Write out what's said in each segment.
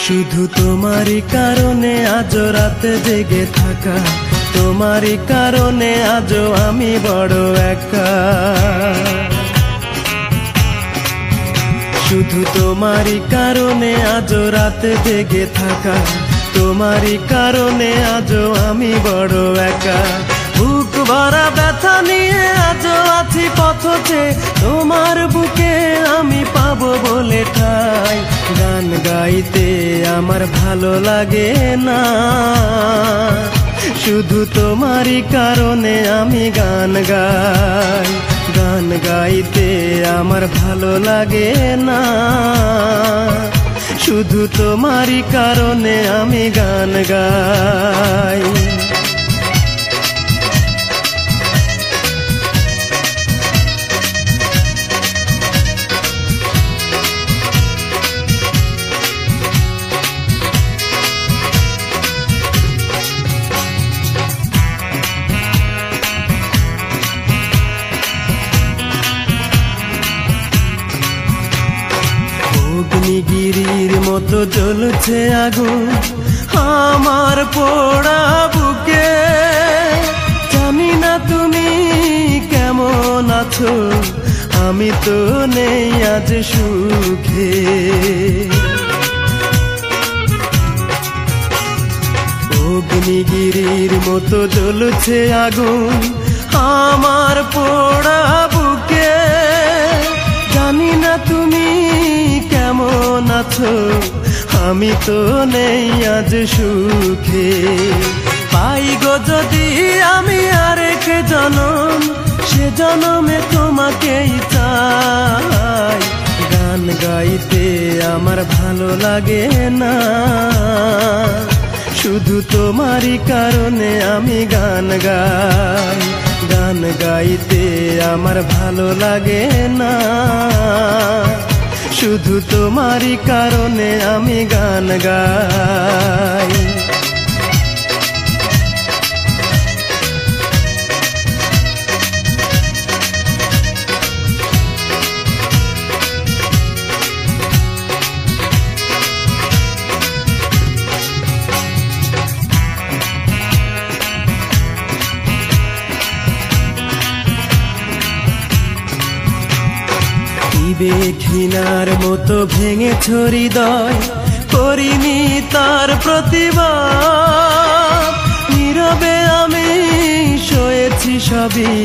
শুধু তোমারই কারণে আজ রাতে জেগে থাকা, তোমারই কারণে আজ আমি বড় একা। শুধু তোমারই কারণে আজ রাতে জেগে থাকা, তোমারই কারণে আজ আমি বড় একা। বুক ভরা ব্যথা নিয়ে আজ আছি পথে, তোমার বুকে আমি পাবো বলে ঠাই। গান গাইতে আমার ভালো লাগে না, শুধু তোমারই কারণে আমি গান গাই। গান গাইতে আমার ভালো লাগে না, শুধু তোমারই কারণে আমি গান গাই। অগ্নিগিরির মতো জ্বলছে আগুন আমার পোড়া বুকে। জানি না তুমি কেমন আছো, আমি তো নেই আজ সুখে। অগ্নিগিরির মতো জ্বলছে আগুন আমার পোড়া বুকে। জানি না তুমি কেমন আছো, আমি তো নেই আজ সুখে। পাই গো যদি আমি আরেক জনম, সে জনমে তোমাকেই চাই। গান গাইতে আমার ভালো লাগে না, শুধু তোমারই কারণে আমি গান গাই। গান গাইতে আমার ভালো লাগে না, শুধু তোমারই কারণে আমি গান গাই। ঘৃণার মতো ভেঙেছ হৃদয়, করিনি তার প্রতিবাদ। নীরবে আমি সয়েছি সবই,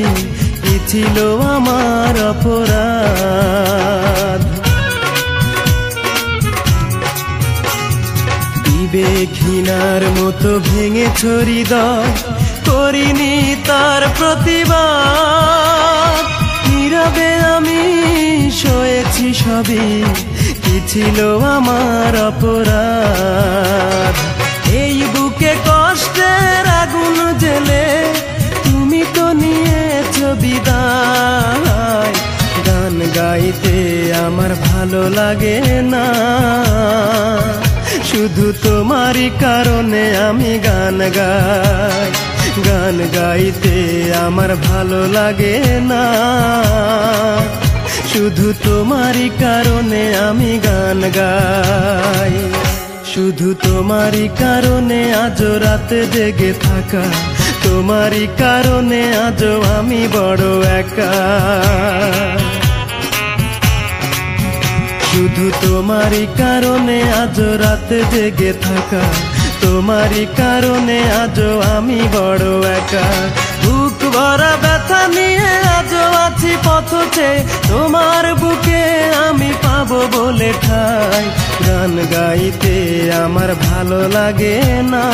কি ছিল আমার অপরাধ। ঘৃণার মতো ভেঙেছ হৃদয়, করিনি তার প্রতিবাদ। নীরবে আমি সয়েছি সবই, কি ছিল আমার অপরাধ। এই বুকে কষ্টের আগুন জেলে তুমি তো নিয়েছ বিদায়। গান গাইতে আমার ভালো লাগে না, শুধু তোমারই কারণে আমি গান গাই। গান গাইতে আমার ভালো লাগে না, শুধু তোমারই কারণে আমি গান গাই। শুধু তোমারই কারণে আজ রাতে জেগে থাকা, তোমারই কারণে আজ আমি বড় একা। শুধু তোমারই কারণে আজ রাতে জেগে থাকা, তোমারই কারণে আজ আমি বড় একা। বুক ভরা ব্যথা নিয়ে আজ আছি পথে, তোমার বুকে আমি পাবো বলে ঠাই। গান গাইতে আমার ভালো লাগে না,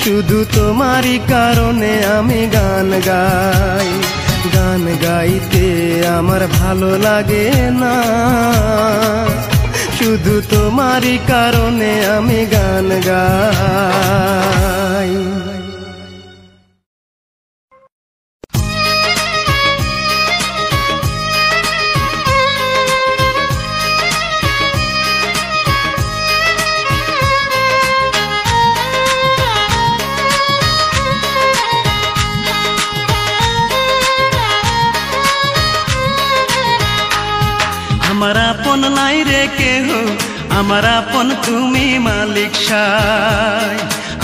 শুধু তোমারই কারণে আমি গান গাই। গান গাইতে আমার ভালো লাগে না, শুধু তোমারই কারণে আমি গান গাই। আমার আপন নাই রে কেহ, আমার আপন তুমি মালিক সাই,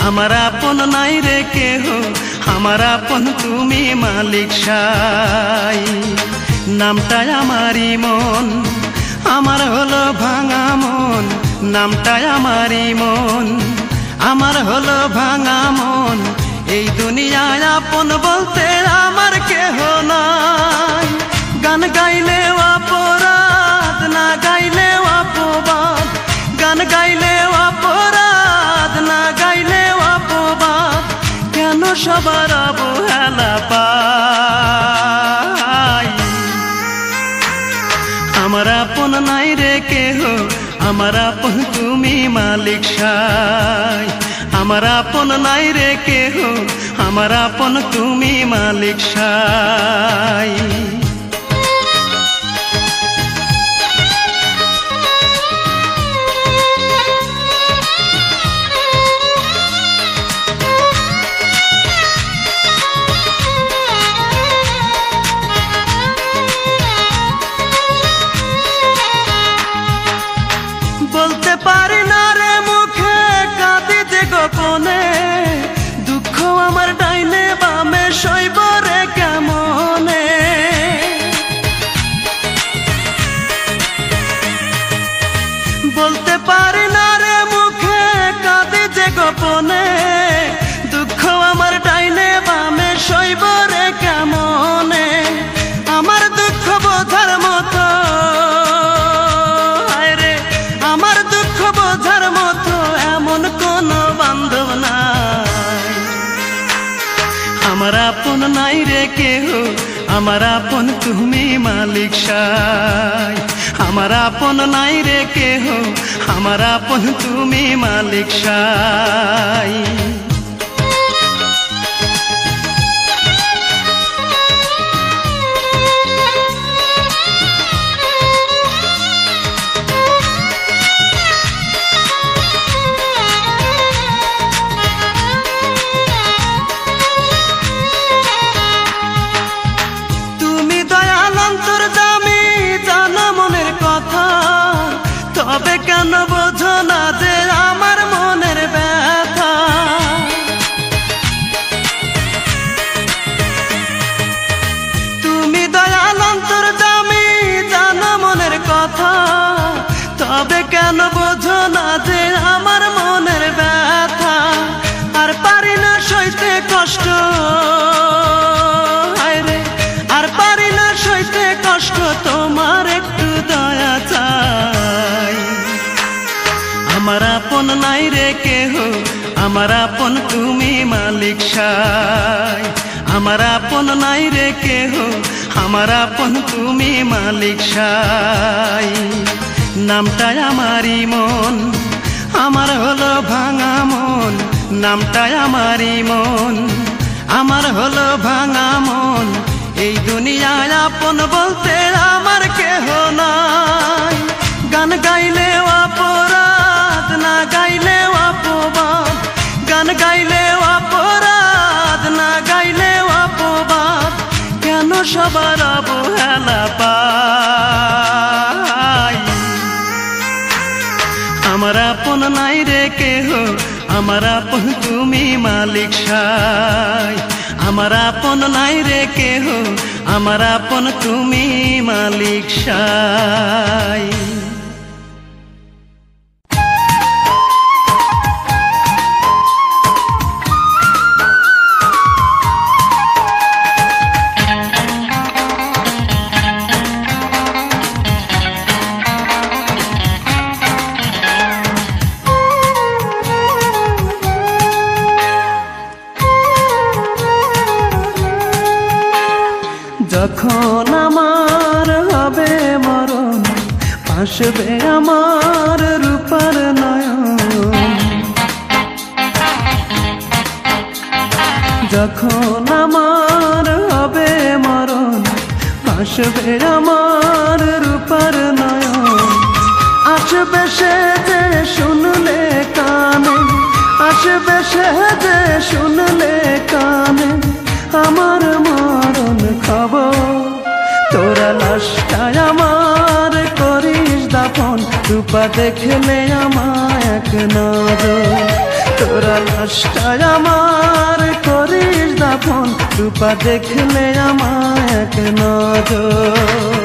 আমার আপন নাই রে কেহ, আমার আপন তুমি মালিক সাই। নামটাই আমারই মন, আমার হলো ভাঙা মন, নামটাই আমারই মন, আমার হলো ভাঙা মন। এই দুনিয়ায় আপন বলতে আমার কেহ নাই। গান গাইলেও অপরাধ, না গাইলেও অপবাদ, গান গাইলেও অপরাধ, না গাইলেও অপবাদ। কেন সবার অবহেলা পাই? আমার আপন নাই রে কেহ, আমার আপন তুমি মালিক সাই। আমার আপন নাই রে কেহ, আমার আপন তুমি মালিক সাই। বলতে পারি না রে মুখে, কাঁদি যে গোপনে, দুঃখ আমার ডাইনে বামে সইব রে কেমনে। বলতে পারি না রে মুখে, কাঁদি যে গোপনে, দুঃখ আমার ডাইনে বামে সইব রে কেমনে। আমার দুঃখ বোঝার মতো, আমার দুঃখ বোঝার মতো এমন কোন বান্ধব নাই। আমার আপন নাই রে কেহ, আমার আপন তুমি মালিক সাই। আমার আপন নাই রে কেহ, আমার আপন তুমি মালিক সাই। তবে কেন বোঝো না যে আমার মনের ব্যথা? তুমি দয়াল অন্তর্যামী, জানো মনের কথা। তবে কেন বোঝো না যে আমার মনের ব্যথা? আর পারি না সইতে কষ্ট, আর পারি না সইতে কষ্ট, তোমার একটু দয়া চাই। আমার আপন নাই রে কেহ, আমার আপন তুমি মালিক সাই। আমার আপন নাই রে কেহ, আমার আপন তুমি মালিক সাই। নামটাই আমারই মন, আমার হলো ভাঙা মন, নামটাই আমারই মন, আমার হলো ভাঙা মন। এই দুনিয়ায় আপন বলতে আমার কেহ নাই। গান গাইলেও অপরাধ, না গাইলেও অপবাদ, গান গাইলেও অপরাধ, না গাইলেও অপবাদ। কেন সবার অবহেলা পাই? আমার আপন নাই রে কেহ, আমার আপন তুমি মালিক সাই। আমার আপন নাই রে কেহ, আমার আপন তুমি মালিক সাই। যখন আমার হবে মরণ, আসবে আমার রূপার নয়ন। যখন আমার হবে মরণ, আসবে আমার রূপার নয়ন। আসবে সে যে শুনলে কানে, আসবে সে যে শুনলে কানে আমার মরণ খবর। তোরা লাশটায় আমার করিস দাফন, রূপার রূপা দেখলে আমায় এক নজর, তোরা লাশটায় আমার করিস দাফন, রূপা দেখলে আমায় এক নজর।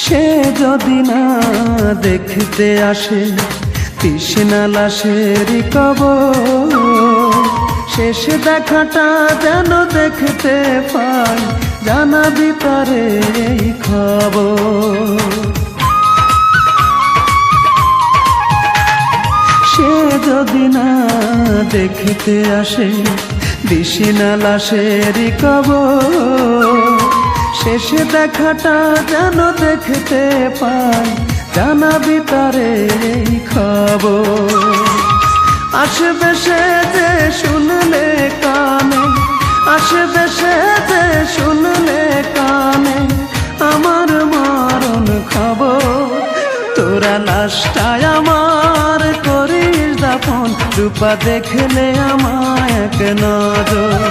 সে যদি না দেখতে আসে তৃষ্ণা লাশের কবর, শেষ দেখাটা যেন দেখতে পাই, জানাবি তারে এই খবর। সে যদি না দেখতে আসে তৃষ্ণা লাশের কবর, শেষ দেখাটা যেন দেখতে পাই, জানাবি তারে এই খবর। আসবে সে যে শুনলে কানে, আসবে সে যে শুনলে কানে আমার মরণ খবর, তোরা লাশটায় আমার করিস দাফন, রূপা দেখলে আমায় এক নজর,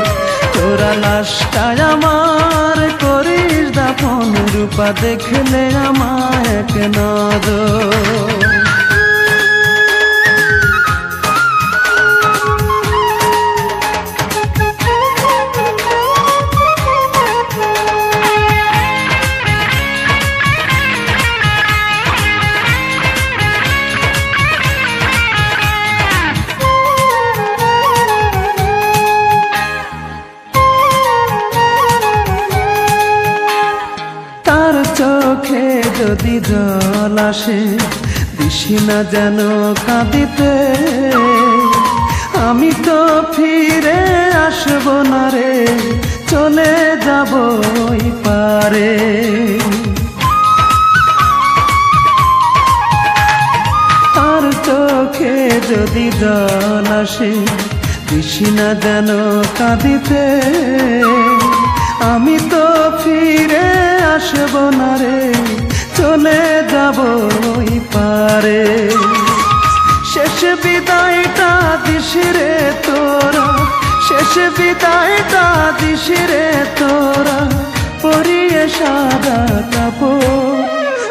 তোরা লাশটায় আমার করিস দাফন, রূপা দেখলে আমায় এক নজর। চোখে যদি জল আসে দিশি না যেন কাঁদিতে, আমি তো ফিরে আসব না রে, চলে যাব ওই পারে। তার চোখে যদি জল আসে দিশি না যেন কাঁদিতে, আমি তো ফিরে আসব না রে, চলে যাব ওই পারে। শেষ বিদায়টা দিস রে তোরা, শেষ বিদায়টা দিস রে তোরা, পরিয়ে সাদা কাপড়,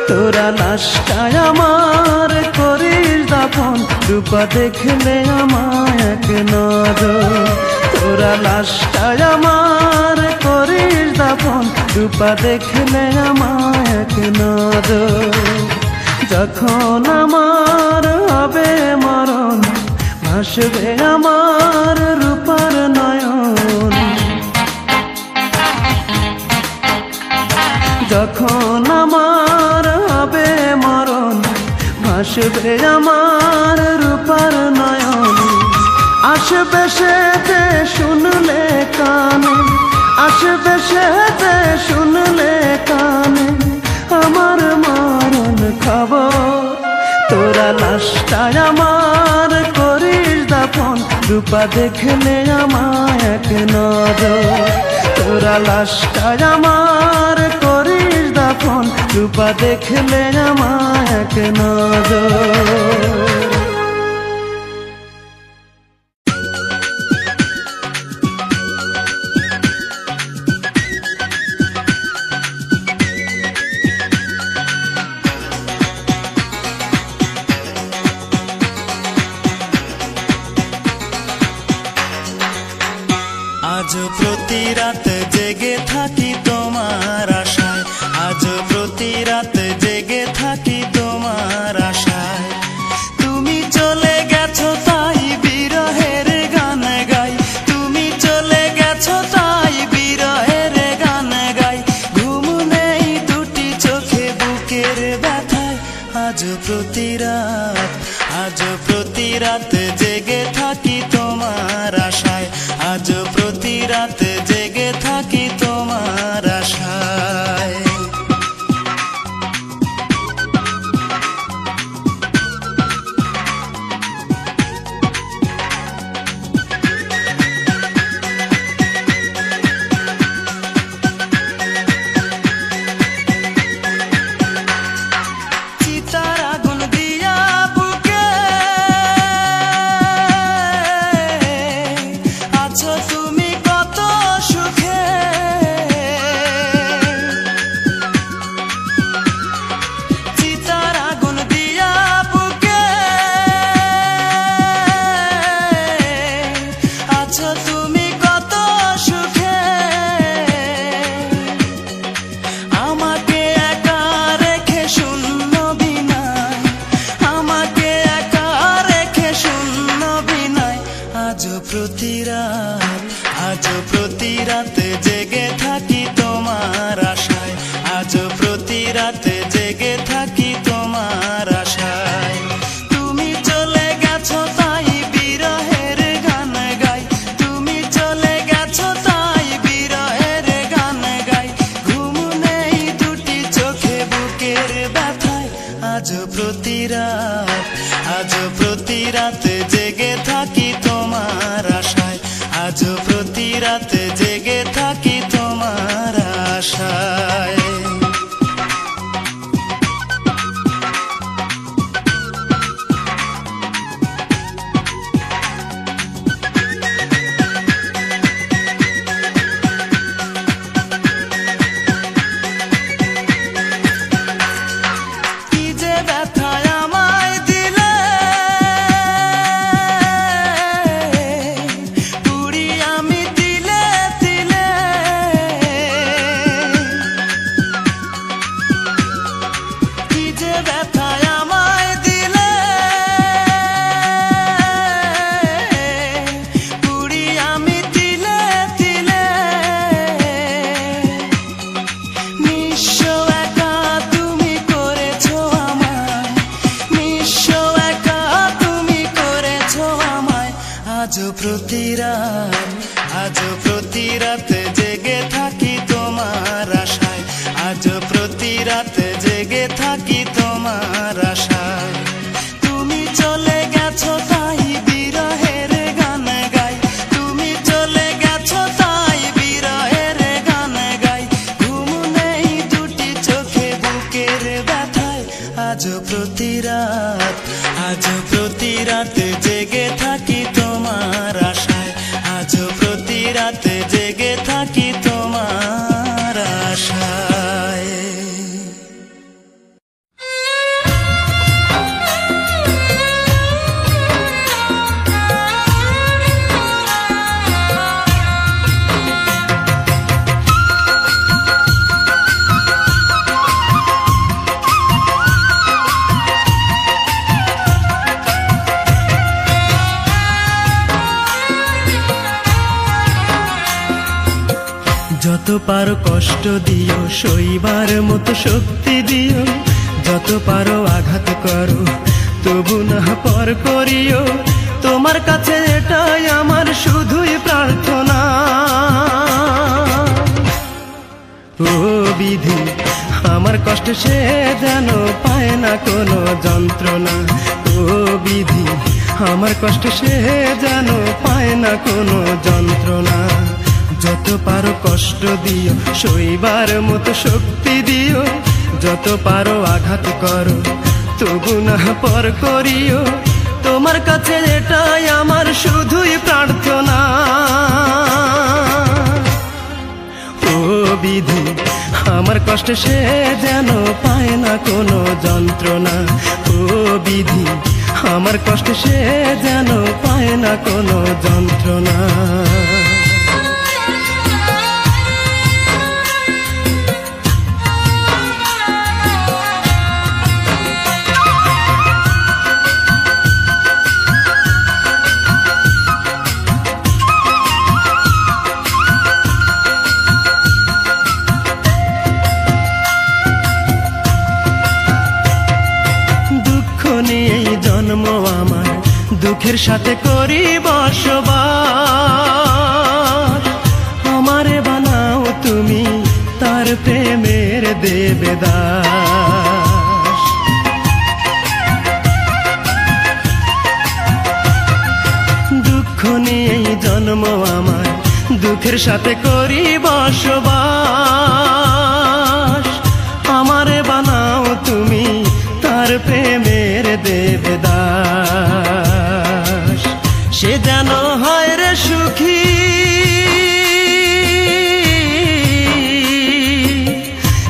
তোরা লাশটায় আমার করিস দাফন, রূপা দেখলে আমায় এক নজর, তোরা লাশটায় আমার করিস দাফন, রূপা দেখলে আমায় এক নজর। যখন আমার হবে মরণ ভাসবে আমার রূপার নয়ন, যখন আমার হবে মরণ ভাসবে আমার রূপার নয়ন। আসবে সে যে শুনলে কানে, আসবে সে যে শুনলে কানে আমার মরণ খবর, তোরা লাশটায় আমার করিস দাফন, রূপা দেখলে আমায় এক নজর, তোরা লাশটায় আমার করিস দাফন, রূপা দেখলে আমায় এক নজর। আজ প্রতি রাত জেগে থাকি তোমার আশায়, আজ প্রতি রাত জেগে থাকি তোমার আশায়। তুমি চলে গেছো তাই বিরহের গান গাই, তুমি চলে গেছো তাই বিরহের গান গাই। ঘুম নেই দুটি চোখে বুকের ব্যথায়, আজ প্রতি রাত, আজ প্রতি রাত জেগে থাকি তোমার আশায়, আজ প্রতি রাত জেগে থাকি তোমার আশায়। রাতে জেগে থাকি তোমার আশায়। তুমি চলে গেছো তাই বিরহের গান গাই, তুমি চলে গেছো তাই বিরহের গান গাই। ঘুম নেই দুটি চোখে বুকের ব্যথায়, আজও প্রতি রাত জেগে থাকি তোমার আশায়, আজও প্রতি রাত জেগে থাকি তোমার আশায়। কি যে ব্যথায় আমায় দিলে, পুরি আমি তিলে তিলে। কি যে ব্যথায় আমায় দিলে, পুরি আমি তিলে তিলে। নিঃস্ব একা তুমি করেছো আমায়, নিঃস্ব একা তুমি করেছো আমায়। আজও প্রতি রাত জেগে থাকি তোমার আশায়, আজও প্রতি রাত জেগে থাকি তোমার আশায়। তুমি চলে গেছো তাই বিরহের গান গাই, তুমি চলে গেছো তাই বিরহের গান গাই। ঘুম নেই দুটি চোখে বুকের ব্যথায়, আজও প্রতি রাত জেগে থাকি তোমার আশায়, আজও প্রতি রাত জেগে থাকি তোমার আশায়। যত পারো কষ্ট দিও, সইবার মতো শক্তি দিও, যত পারো আঘাত করো, তবু না পর করিও। তোমার কাছে এটাই আমার শুধুই প্রার্থনা। ও বিধি, আমার কষ্ট সে যেন পায় না কোনো যন্ত্রণা। ও বিধি, আমার কষ্ট সে যেন পায় না কোনো যন্ত্রণা। যত পারো কষ্ট দিও, সইবার মতো শক্তি দিও, যত পারো আঘাত করো, তবু না পর করিও। তোমার কাছে এটাই আমার শুধুই প্রার্থনা। ও বিধি, আমার কষ্ট সে যেন পায় না কোনো যন্ত্রণা। ও বিধি, আমার কষ্ট সে যেন পায় না কোনো যন্ত্রণা। জন্ম আমার, দুঃখের সাথে করি বসবাস। আমারে বানাও তুমি তার প্রেমের দেবদাস। দুঃখ নিয়েই জন্ম আমার, দুঃখের সাথে করি বসবাস। আমারে বানাও তুমি তার প্রেমের দেবদাস। সে যেন হয় রে সুখী,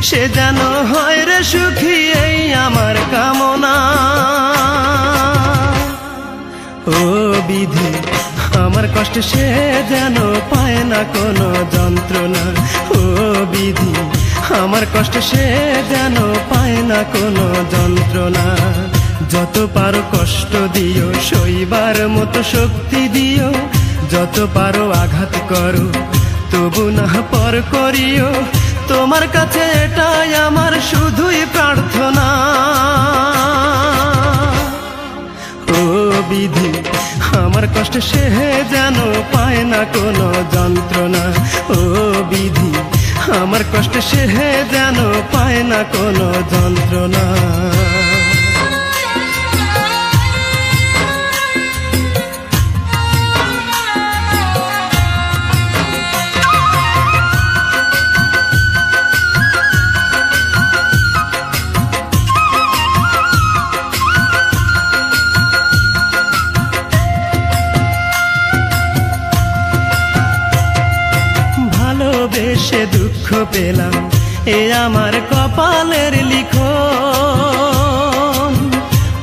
সে যেন হয় রে সুখী, এই আমার কামনা। ও বিধি, আমার কষ্ট সে যেন পায় না কোনো যন্ত্রণা। ও বিধি, আমার কষ্ট সে যেন পায় না কোনো যন্ত্রণা। যত পারো কষ্ট দিও, সইবার মতো শক্তি দিও, যত পারো আঘাত করো, তবু না পর করিও। তোমার কাছে এটাই আমার শুধুই প্রার্থনা। ও বিধি আমার কষ্ট সে যেন পায় না কোনো যন্ত্রণা। ও বিধি আমার কষ্ট সে যেন পায় না কোনো যন্ত্রণা। ভালোবেসে দুঃখ পেলাম এ আমার কপালের লিখন।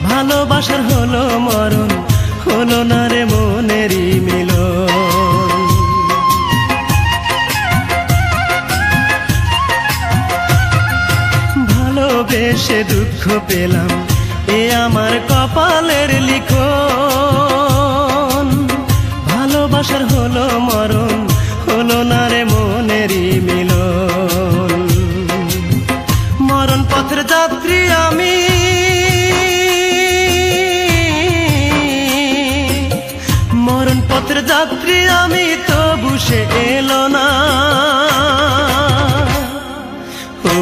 ভালোবাসার হলো মরণ, হলো না রে মনেরই মিলন। ভালোবেসে দুঃখ পেলাম এ আমার কপালের লিখন। ভালোবাসার হলো মরণ, হলো না রে মনেরই মিলন। মরণ পথের যাত্রী আমি, মরণ পথের যাত্রী আমি, তবু সে এলো না। ও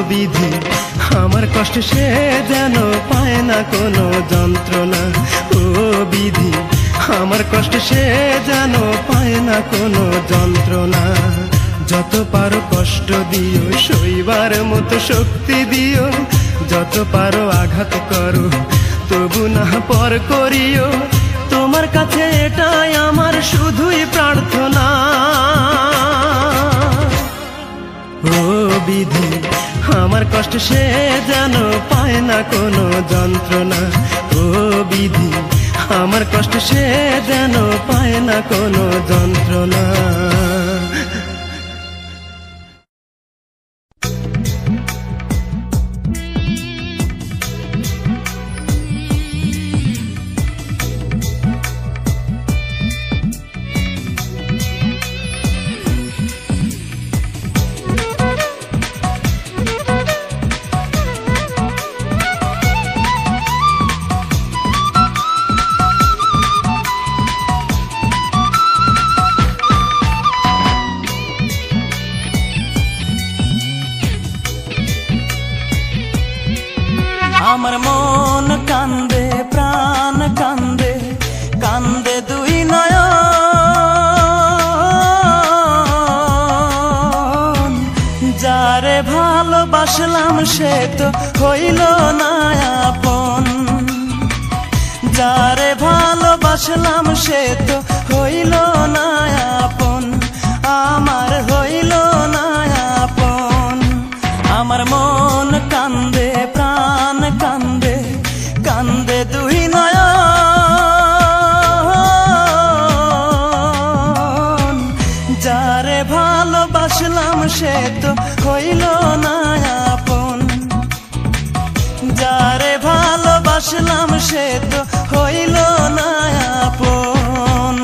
বিধি আমার কষ্ট সে যেন পায় না কোনো যন্ত্রণা। ও বিধি আমার কষ্ট সে যেন পায় না কোনো যন্ত্রণা। যত পারো কষ্ট দিও, সইবার মতো শক্তি দিও। যত পারো আঘাত করো, তবু না পর করিও। তোমার কাছে এটাই আমার শুধুই প্রার্থনা। ও বিধি আমার কষ্ট সে যেন পায় না কোনো যন্ত্রণা। ও বিধি আমার কষ্ট সে যেন পায় না কোনো যন্ত্রণা। আমার মন কান্দে, প্রাণ কান্দে, কান্দে দুই নয়ন। যারে ভালোবাসলাম সে তো হইল না আপন। যারে ভালোবাসলাম সে তো হইল না আপন। আমার হইল না আপন। আমার মন কান্দে, প্রাণ কান্দে, কান্দে দুই নয়ন। যারে ভালোবাসলাম সে তো হইল না আপন। যারে ভালোবাসলাম সে তো হইল না আপন।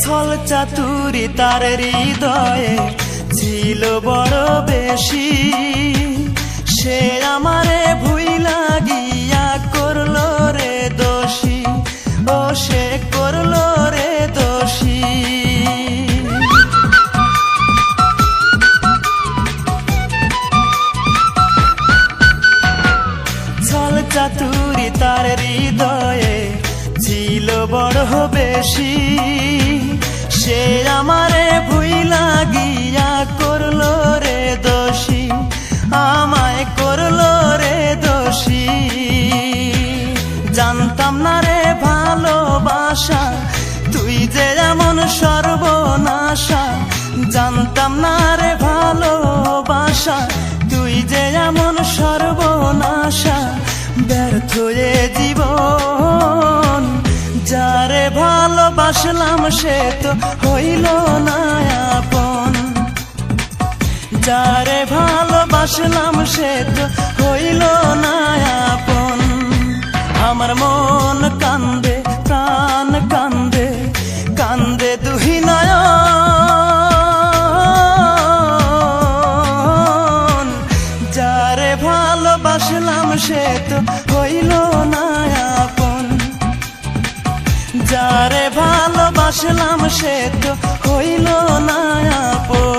ছল চাতুরি তার হৃদয়ে ছিল বড় বেশি। সে আমারে ভুইলা গিয়া করলো রে দোষী। ও সে করলো রে দোষী। ছল চাতুরি তার হৃদয়ে ছিল বড় বেশি। সে আমারে ভুইলা গিয়া করলো রে দোষী। আমায় করলো রে দোষী। জানতাম না রে ভালোবাসা তুই যে এমন সর্বনাশ। আশা, জানতাম না রে ভালোবাসা, তুই যে এমন সর্বনাশা। ব্যর্থ এ জীবন, যারে ভালোবাসলাম সে তো হইল না আপন, যারে ভালোবাসলাম সে তো হইল না আপন। আমার মন কান্দে, প্রাণ কান্দে, কান্দে দুই নয়ন। যারে ভালোবাসলাম সে তো হইল না আপন, যারে ভালোবাসলাম সে তো হইল না আপন।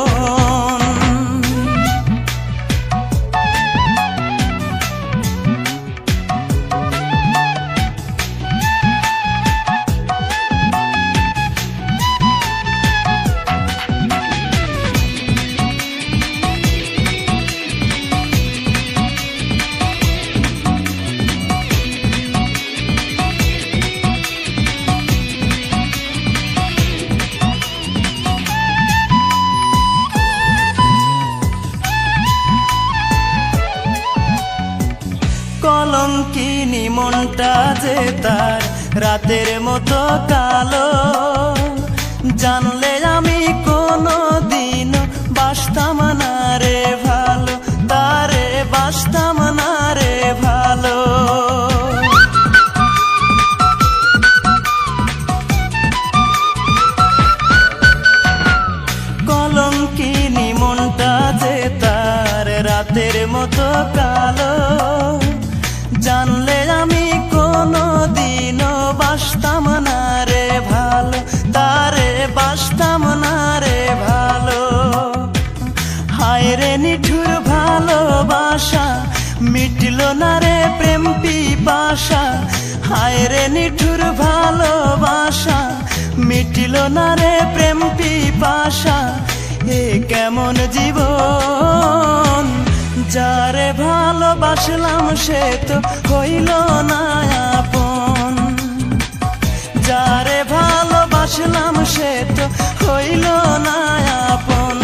কলঙ্কিনী মনটা যে তার রাতের মতো কালো, জানলে আমি কোনো দিন বাসতাম না রে ভালো, তারে বাসতাম না রে ভালো। কলঙ্কিনী মনটা যে তার রাতের মতো কালো, জানলে আমি কোনো দিনও বাসতাম না রে ভালো, তারে বাসতাম না রে ভালো। হায় রে নিঠুর ভালোবাসা, মিটল না রে প্রেম পিপাসা। হায় রে নিঠুর ভালোবাসা, মিটল না রে প্রেম পিপাসা। এ কেমন জীবন, যারে ভালোবাসলাম সে তো হইল না আপন, যারে ভালোবাসলাম সে তো হইল না আপন।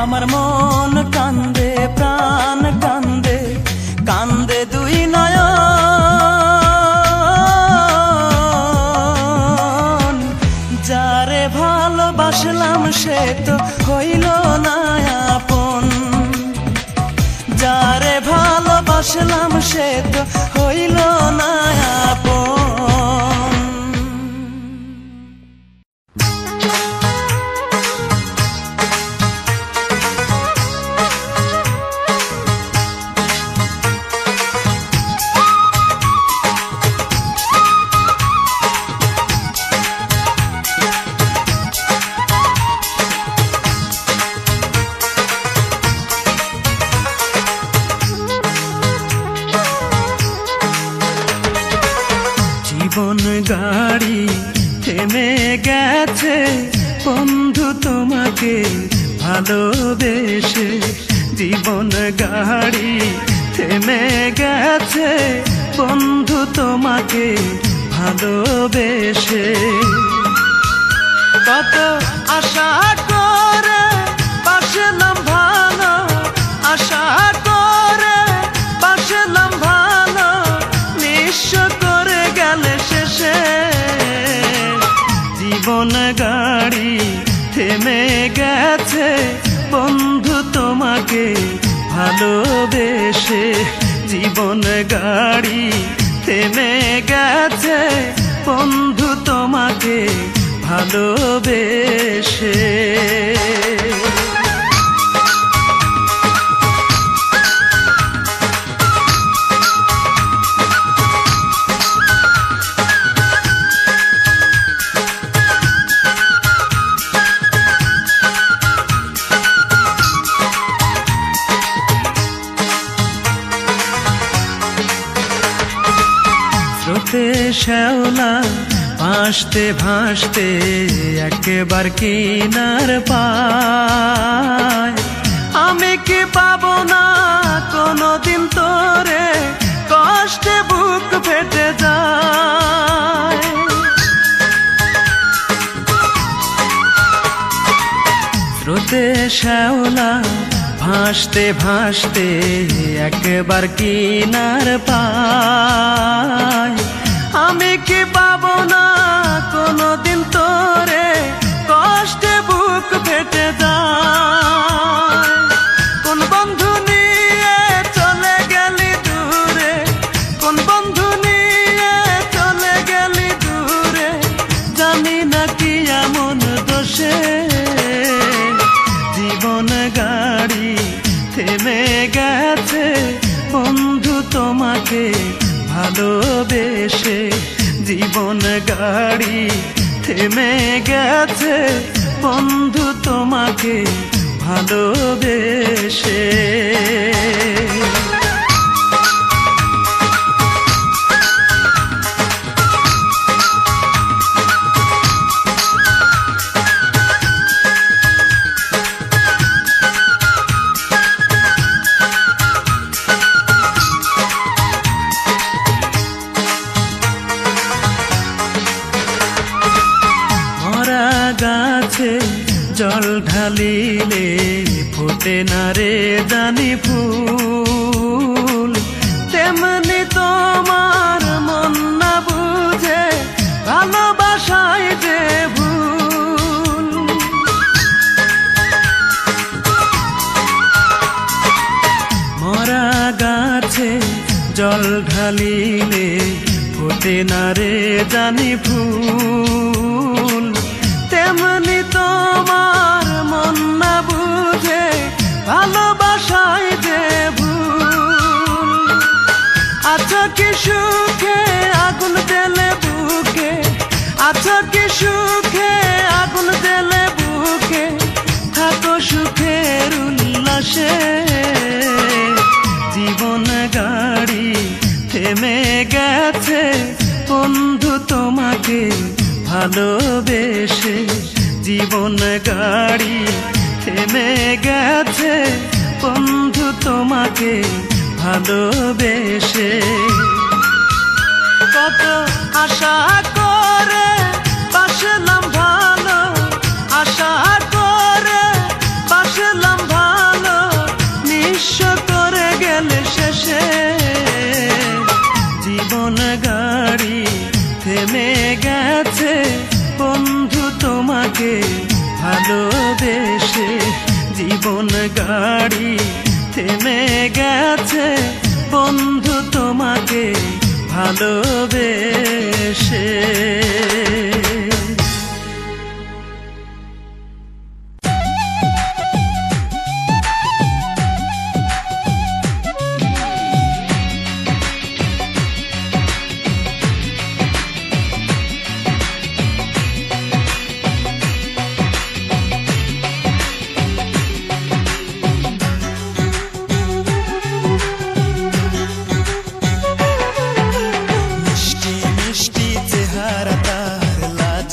আমার মন কান্দে, প্রাণ কান্দে, কান্দে দুই নয়ন। যারে ভালোবাসলাম সে তো হইল না আপন, যারে ভালোবাসলাম সে তো হইল না আপন। জীবন গাড়ি থেমে গেছে বন্ধু তোমাকে ভালোবেসে, জীবন গাড়ি থেমে গেছে বন্ধু তোমাকে ভালোবেসে। কত আশা করে বাসলাম ভালো, আশা করে বাসলাম ভালো, নিঃস্ব করে গেলে শেষে। জীবন গাড়ি থেমে গেছে বন্ধু তোমাকে ভালোবেসে, জীবন গাড়ি থেমে গেছে বন্ধু তোমাকে ভালোবেসে। স্রোতে শ্যাওলা ভাসতে ভাসতে একবার কিনার পায়, আমি কি পাবো না কোনোদিন তোরে, কষ্টে বুক ফেটে যায়। নদীতে শ্যাওলা ভাসতে ভাসতে একবার কিনার পায়, আমি কি পাবো না কোনদিন তোরে, কষ্টে বুক ফেটে যায়। কোন বন্ধু নিয়ে চলে গেলি দূরে, কোন বন্ধু নিয়ে চলে গেলি দূরে, জানি না কি এমন দোষে জীবন গাড়ি থেমে গেছে বন্ধু তোমাকে ভালোবেসে। জীবন গাড়ি থেমে গেছে বন্ধু তোমাকে ভালোবেসে। গাছে জল ঢালিলে ফোটে না রে জানি ফুল, তেমনি তোমার মন না বুঝে ভালোবাসায় যে ভুল। মরা গাছে জল ঢালিলে ফোটে না রে জানি ফুল, তেমনি তোমার মন না বুঝে ভালোবাসায় যে ভুল। আছো কি সুখে আগুন দেলে বুকে, আছো কি সুখে আগুন দেলে বুকে, থাকো সুখের উল্লাসে। জীবন গাড়ি থেমে গেছে বন্ধু তোমাকে ভালোবেসে। জীবন গাড়ি থেমে গেছে বন্ধু তোমাকে ভালোবেসে। কত আশা করে বাসলাম ভালো, আশা করে বাসলাম ভালো, নিঃস্ব করে গেলে শেষে। জীবন গাড়ি থেমে গেছে বন্ধু তোমাকে ভালোবেসে। জীবন গাড়ি থেমে গেছে বন্ধু তোমাকে ভালোবেসে। মিষ্টি মিষ্টি চেহারা তার, লাজ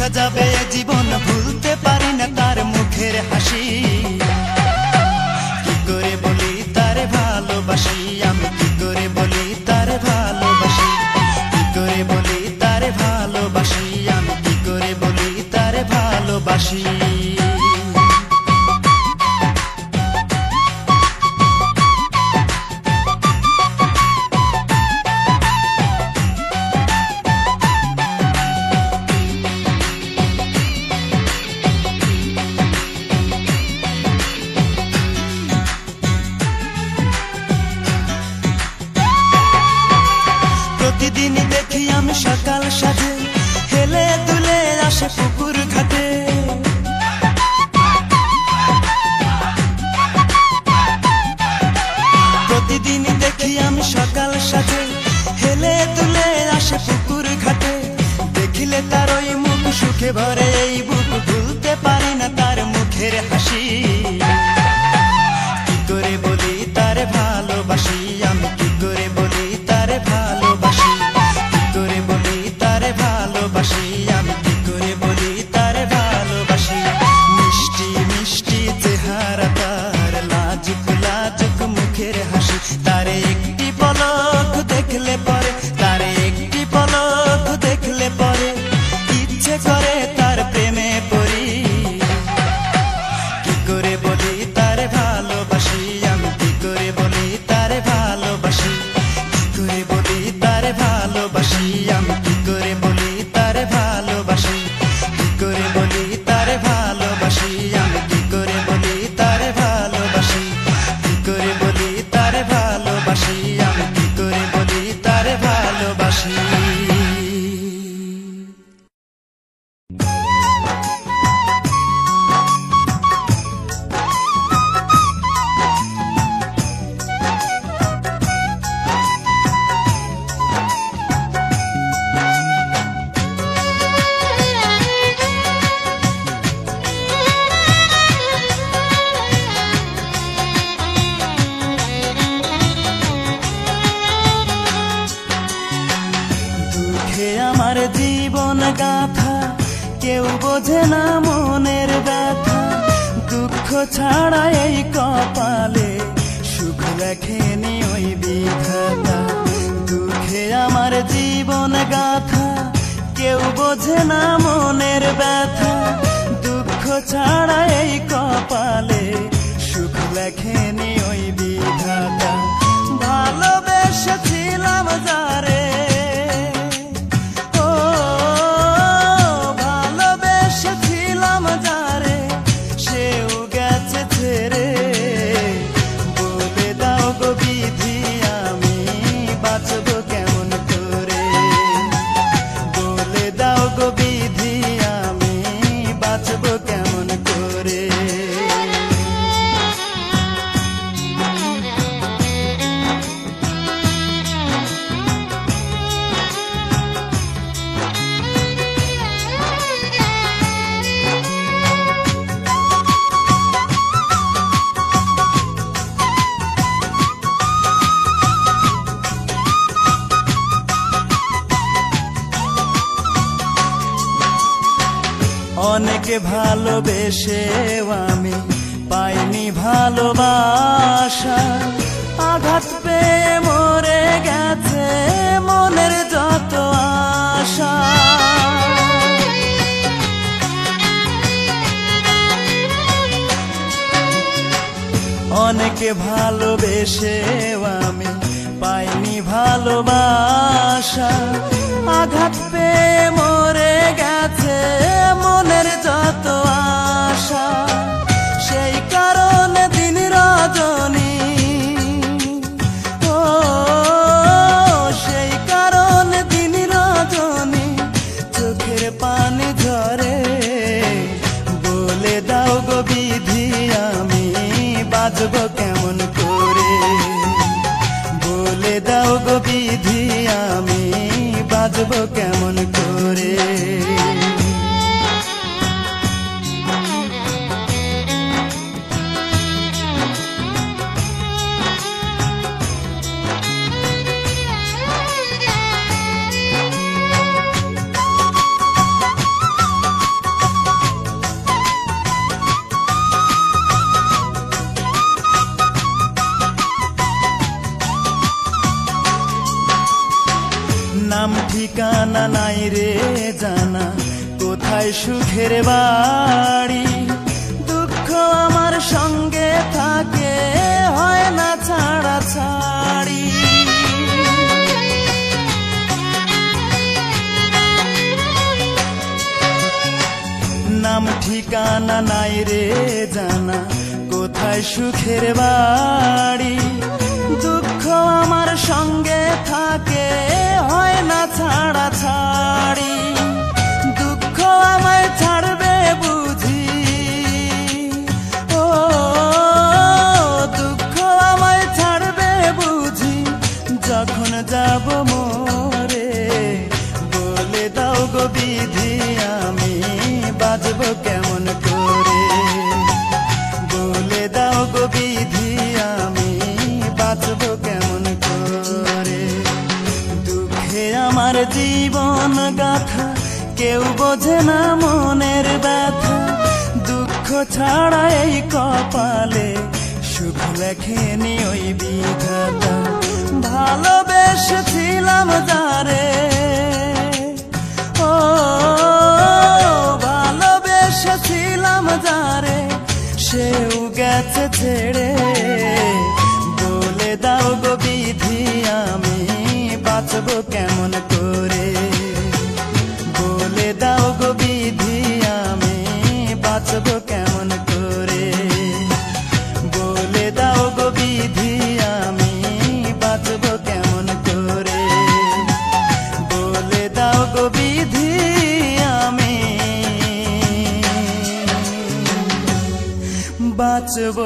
চলে যাবে এ জীবন, ভুলতে পারি না তার মুখের হাসি। কি করে বলি তারে ভালোবাসি, আমি কি করে বলি তারে ভালোবাসি, কি করে বলি তারে ভালোবাসি, আমি কি করে বলি তারে ভালোবাসি। প্রতিদিনই দেখি আমি সকাল সাজে হেলে দুলে আসে পুকুর ঘাটে। প্রতিদিনই দেখি আমি সকাল সাজে হেলে দুলে আসে পুকুর ঘাটে। দেখিলে তার ওই মুখ সুখে ভরে এই বুক, ভুলতে পারি না তার মুখের হাসি। কি করে বলি তারে ভালোবাসি, আমি কি করে বলি তারে ভালোবাসি, কি করে বলি তারে ভালোবাসি, আমি কি করে বলি তারে ভালোবাসি। মিষ্টি মিষ্টি চেহারা তার, লাজুক লাজুক মুখের হাসি। তারে একটি পলক দেখলে পরে, তারে একটি পলক দেখলে পরে ইচ্ছে করে তার প্রেমে পড়ি। কি করে বলি তারে ভালোবাসি, আমি কি করে বলি তারে ভালোবাসি, কি করে বলি তারে ভালোবাসি, আমি কি করে বলি তারে ভালোবাসি, কি করে বলি তারে ভালোবাসি, আমি কি করে বলি তারে ভালোবাসি, কি করে বলি তারে ভালোবাসি, আমি কি করে বলি তারে ভালোবাসি। দুঃখে আমার জীবন গাথা, কেউ বোঝে না মনের ব্যথা। দুঃখ ছাড়া এই কপালে সুখ লেখেনি ওই বিধাতা। দুঃখে আমার জীবন গাথা, কেউ বোঝে না মনের ব্যথা। দুঃখ ছাড়া এই কপালে সুখ লেখেনি ওই বিধাতা। ভালোবেসেছিলাম যারে, ও ভালোবেসেছিলাম যারে, সেও গেছে ছেড়ে। বলে দাও গো বিধি, আমি বাঁচব কেমন করে। বলে দাও গো বিধি, আমি বাঁচব কেমন করে। অনেকে ভালোবেসেও আমি পাইনি ভালোবাসা। আঘাত পেয়ে মরে গেছে মনের যত আশা। অনেকে ভালোবেসেও আমি পাইনি ভালোবাসা। আঘাত পেয়ে মরে গেছে মনের যত আশা। সেই কারণে দিন রজনী, ও সেই কারণে দিন রজনী চোখের পানি ঝরে। বলে দাও গো বিধি, আমি বাঁচব কেমন করে। বলে দাও গো বিধি, আমি বাঁচব কেমন করে। নাম ঠিকানা নাই রে জানা, কোথায় সুখের বাড়ি। দুঃখ আমার সঙ্গে থাকে, হয় না ছাড়া ছাড়ি। নাম ঠিকানা নাই রে জানা, কোথায় সুখের বাড়ি। দুঃখ আমার সঙ্গে থাকে, হয় না ছাড়া ছাড়ি। দুঃখ আমায় ছাড়বে বুঝি, ও দুঃখ আমায় ছাড়বে বুঝি, যখন যাব মরে। বলে দাও গো বিধি, আমি বাজব কেমন করে। বলে দাও গো বিধি, আমি বাঁচব কেমন করে। দুঃখে আমার জীবন গাথা, কেউ বোঝে না মনের ব্যথা। দুঃখ ছাড়া এই কপালে, সুখ লেখেনি ওই বিধাতা। ভালোবেসেছিলাম যারে, ও ভালোবেসেছিলাম যারে, সেও গেছে ছেড়ে। বলে দাও গো বিধি, আমি বাঁচব কেমন করে। বলে দাও গো বিধি, আমি বাঁচব কেমন করে। বলে দাও গো বিধি, আমি বাঁচব কেমন করে। বলে দাও গো বিধি, আমি বাঁচব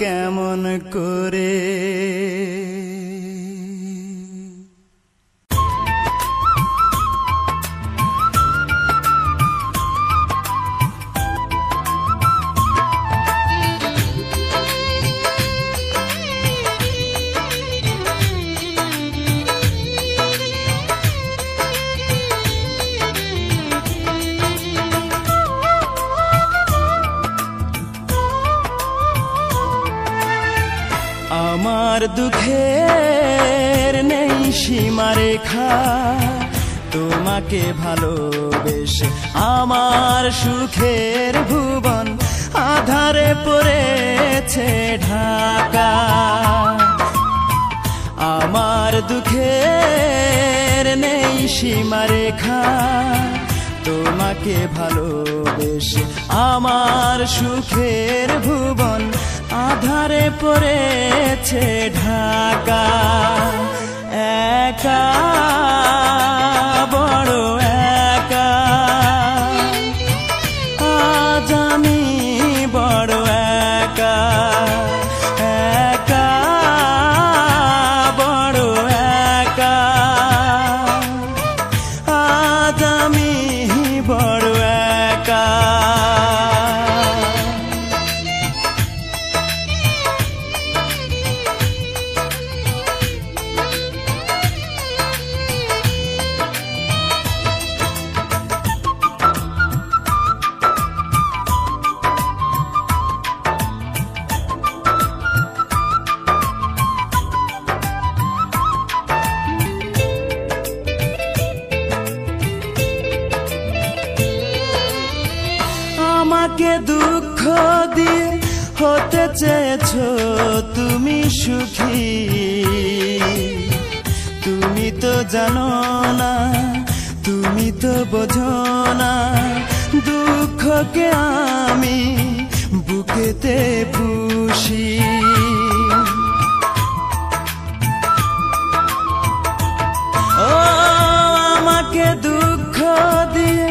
কেমন করে। আমার দুঃখের নেই সীমারেখা, তোমাকে ভালোবেসে আমার সুখের ভুবন আধারে পড়েছে ঢাকা। আমার দুঃখের নেই সীমারেখা, তোমাকে ভালোবেসে আমার সুখের ভুবন আধারে পড়েছে ঢাকা। একা বড় একা, আজ আমি বড় একা। একা বড় একা, আজ আমি বড় একা। আমাকে দুঃখ দিয়ে হতে চেয়েছো তুমি সুখী। তুমি তো জানো না, তুমি তো বোঝো না, দুঃখকে আমি বুকেতে পুষি। ও আমাকে দুঃখ দিয়ে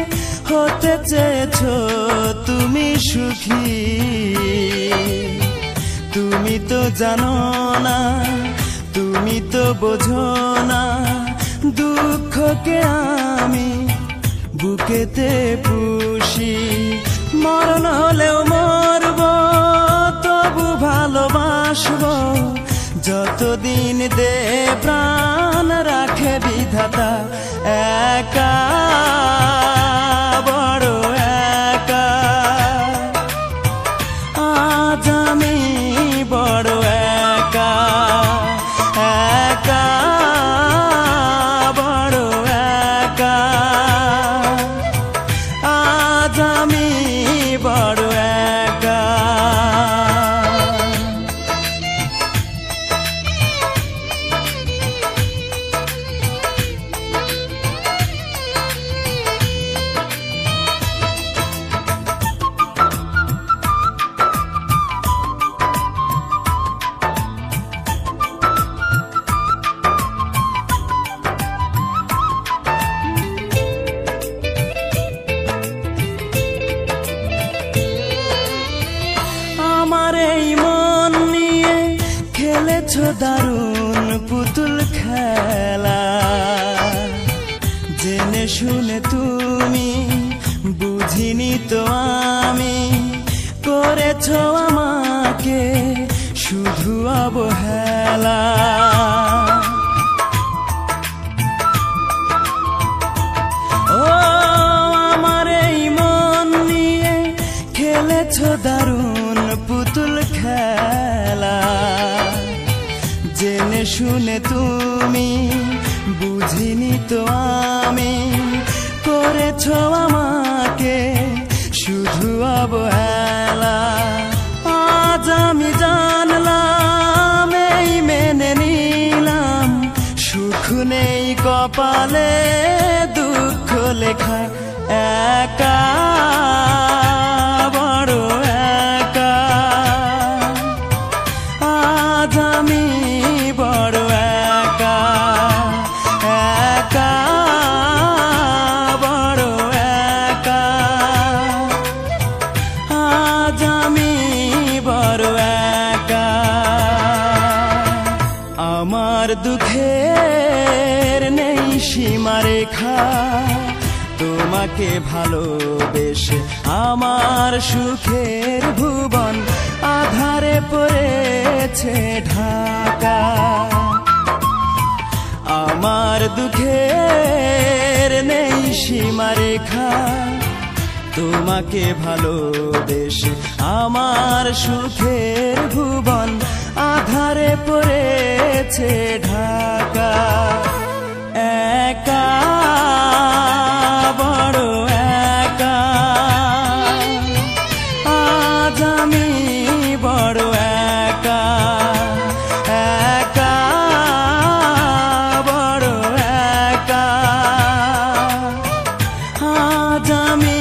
হতে চেয়েছো তুমি সুখী। তুমি তো জানো না, তুমি তো বোঝো না, দুঃখকে আমি বুকেতে পুষি। মরণ হলেও মরব, তবু ভালোবাসবো, যতদিন দে প্রাণ রাখে বিধাতা। একা বড় একা, আজ আমি বড় একা। একা বড় দারুণ পুতুল খেলা, জেনে শুনে তুমি বুঝিনি তো আমি, করেছো আমাকে শুধু অবহেলা। ও আমার এই মন নিয়ে খেলেছো দারুণ পুতুল খেলা, জেনে শুনে তুমি বুঝিনি তো আমি, করেছো আমাকে শুধু অবহেলা। আজ আমি জানলাম, এই মেনে নিলাম, সুখ নেই কপালে, দুঃখ লেখা একা, বড় একা। আজ আমি বড় একা, একা, বড় একা। আজ আমি বড় একা। আমার দুঃখের নেই সীমারেখা, তোমাকে ভালোবেসে আমার সুখের ভুবন আধারে পড়েছে ঢাকা। আমার দুঃখের নেই সীমারেখা, তোমাকে ভালোবেসে আমার সুখের ভুবন আধারে পড়েছে ঢাকা। একা, বড় একা। আজ আমি বড় একা, একা, বড় একা। আজ আমি